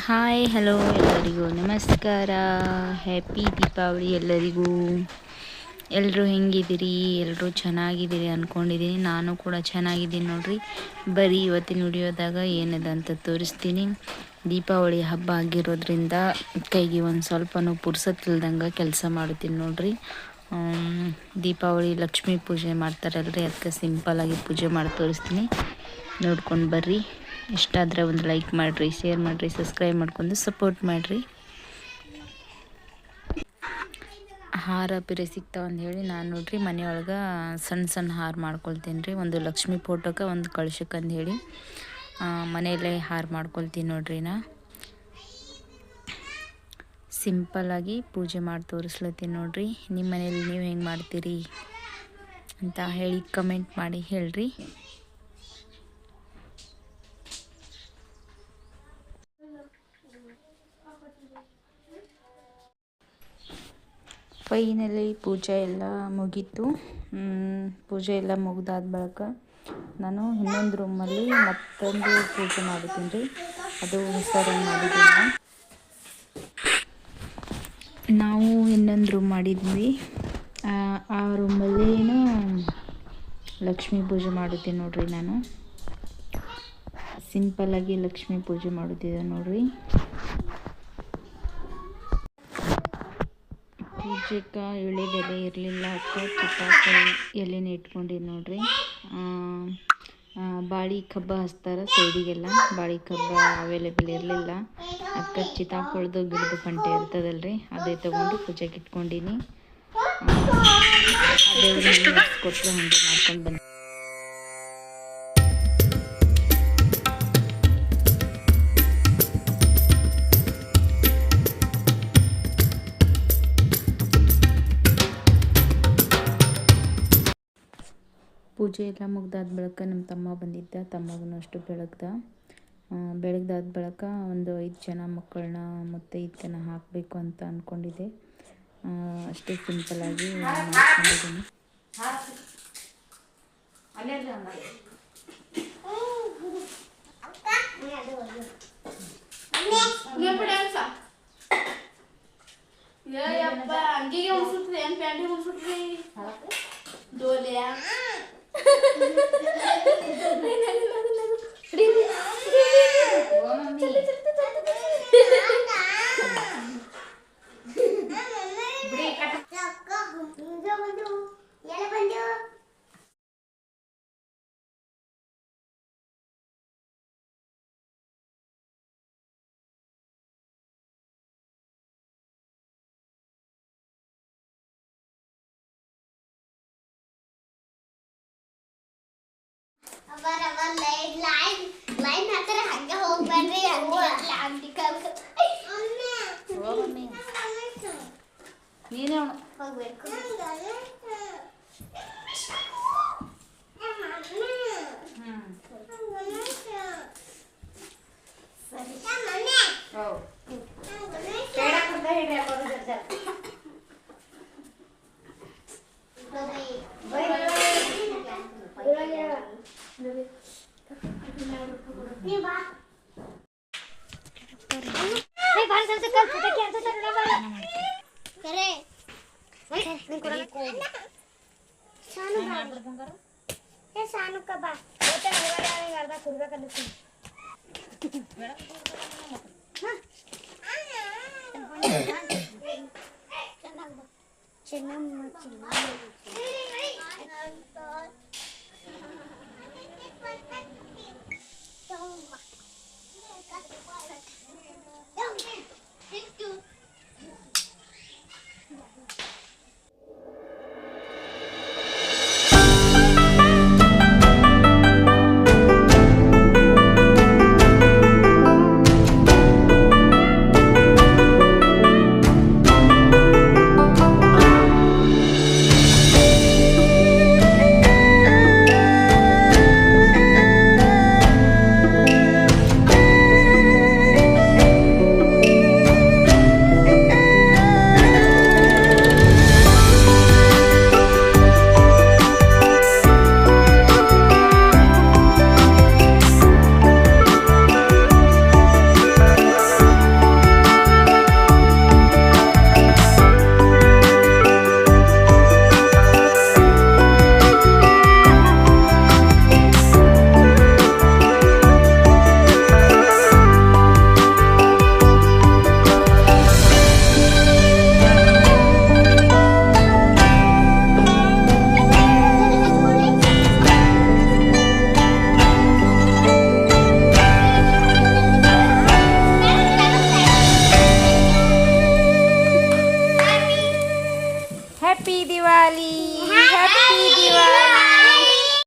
Hi hello ಎಲ್ಲರಿಗೂ ನಮಸ್ಕಾರ. Happy Deepavali ಎಲ್ಲರಿಗೂ. ಎಲ್ಲರೂ ಹೆಂಗಿದ್ದೀರಿ? ಎಲ್ಲರೂ ಚೆನ್ನಾಗಿದ್ದೀರಿ ಅಂದ್ಕೊಂಡಿದ್ದೀನಿ. ನಾನು ಕೂಡ ಚೆನ್ನಾಗಿದ್ದೀನಿ ನೋಡ್ರಿ. ಬರೀ ಇವತ್ತಿನ ವಿಡಿಯೋದಾಗ ಏನಿದೆ ಅಂತ ತೋರಿಸ್ತೀನಿ. ದೀಪಾವಳಿ ಹಬ್ಬ ಆಗಿರೋದ್ರಿಂದ ಕೈಗೆ ಒಂದು ಸ್ವಲ್ಪನೂ ಪುರ್ಸತ್ತಿಲ್ದಂಗೆ ಕೆಲಸ ಮಾಡುತ್ತೀನಿ ನೋಡ್ರಿ. ದೀಪಾವಳಿ ಲಕ್ಷ್ಮೀ ಪೂಜೆ ಮಾಡ್ತಾರಲ್ರಿ, ಅದಕ್ಕೆ ಸಿಂಪಲ್ಲಾಗಿ ಪೂಜೆ ಮಾಡಿ ತೋರಿಸ್ತೀನಿ, ನೋಡ್ಕೊಂಡು ಬರ್ರಿ. ಇಷ್ಟ ಆದರೆ ಒಂದು ಲೈಕ್ ಮಾಡಿರಿ, ಶೇರ್ ಮಾಡಿರಿ, ಸಬ್ಸ್ಕ್ರೈಬ್ ಮಾಡ್ಕೊಂಡು ಸಪೋರ್ಟ್ ಮಾಡಿರಿ. ಹಾರ ಪಿರೆ ಸಿಗ್ತಾವಂದು ಹೇಳಿ ನಾನು ನೋಡ್ರಿ ಮನೆಯೊಳಗೆ ಸಣ್ಣ ಸಣ್ಣ ಹಾರ ಮಾಡ್ಕೊಳ್ತೀನಿ ರೀ. ಒಂದು ಲಕ್ಷ್ಮೀ ಫೋಟೋಕ್ಕೆ, ಒಂದು ಕಳಶಕ್ಕೆ ಅಂದು ಹೇಳಿ ಮನೆಯಲ್ಲೇ ಹಾರ ಮಾಡ್ಕೊಳ್ತೀನಿ ನೋಡ್ರಿ. ಸಿಂಪಲ್ಲಾಗಿ ಪೂಜೆ ಮಾಡಿ ತೋರಿಸ್ಲತ್ತೀನಿ ನೋಡ್ರಿ. ನಿಮ್ಮ ಮನೇಲಿ ನೀವು ಹೆಂಗೆ ಮಾಡ್ತೀರಿ ಅಂತ ಹೇಳಿ ಕಮೆಂಟ್ ಮಾಡಿ ಹೇಳ್ರಿ. ಫೈನಲಿ ಪೂಜೆ ಎಲ್ಲ ಮುಗೀತು. ಪೂಜೆ ಎಲ್ಲ ಮುಗ್ದಾದ ಬಳಿಕ ನಾನು ಇನ್ನೊಂದು ರೂಮಲ್ಲಿ ಮತ್ತೊಂದು ಪೂಜೆ ಮಾಡಿದ್ದೀನಿ ರೀ. ಅದು ಹೆಸರನ್ನು ಮಾಡಿದ್ದೀನಿ. ನಾವು ಇನ್ನೊಂದು ರೂಮ್ ಮಾಡಿದ್ವಿ. ಆ ರೂಮಲ್ಲಿನೂ ಲಕ್ಷ್ಮೀ ಪೂಜೆ ಮಾಡುತ್ತೀನಿ ನೋಡ್ರಿ. ನಾನು ಸಿಂಪಲ್ಲಾಗಿ ಲಕ್ಷ್ಮೀ ಪೂಜೆ ಮಾಡುತ್ತಿದ್ದೆ ನೋಡ್ರಿ. ಪೂಜೆಗೆ ಎಳೆದೆಲೆ ಇರಲಿಲ್ಲ, ಚಿತ್ತಾಪುಳಿ ಎಲೆನ ಇಟ್ಕೊಂಡಿದ್ದು ನೋಡ್ರಿ. ಬಾಳೆ ಕಬ್ಬ ಹಚ್ತಾರೆ ಸೈಡಿಗೆಲ್ಲ, ಬಾಳೆ ಕಬ್ಬ ಅವೈಲೇಬಲ್ ಇರಲಿಲ್ಲ. ಅದಕ್ಕೆ ಚಿತ್ತಾಪುಳದು ಗಿಡದ ಪಂಟೆ ಇರ್ತದಲ್ರಿ, ಅದೇ ತೊಗೊಂಡು ಪೂಜೆಗೆ ಇಟ್ಕೊಂಡೀನಿ. ದೇವ್ರಿಗೆ ಕೊಟ್ಟರೆ ಹಂಗೆ ಮಾಡ್ಕೊಂಡು ಬಂದು ಪೂಜೆ ಎಲ್ಲ ಮುಗ್ದಾದ ಬಳಿಕ ನಮ್ಮ ತಮ್ಮ ಬಂದಿದ್ದ. ತಮ್ಮಗೂ ಅಷ್ಟು ಬೆಳಗ್ದಾದ ಬಳಿಕ ಒಂದು 5 ಜನ ಮಕ್ಕಳನ್ನ ಮತ್ತು 5 ಜನ ಹಾಕಬೇಕು ಅಂತ ಅಂದ್ಕೊಂಡಿದ್ದೆ. ಅಷ್ಟೇ ಸಿಂಪಲ್ಲಾಗಿ ಮಾಡ್ಕೊಂಡಿದ್ದೀನಿ. ಲೈನ್ ಹತ್ತಿರ ಹಂಗೆ ಹೋಗ್ಬೇಡ್ರಿ. ನೀನೇ ಹೋಗ್ಬೇಕು. ಸಾನು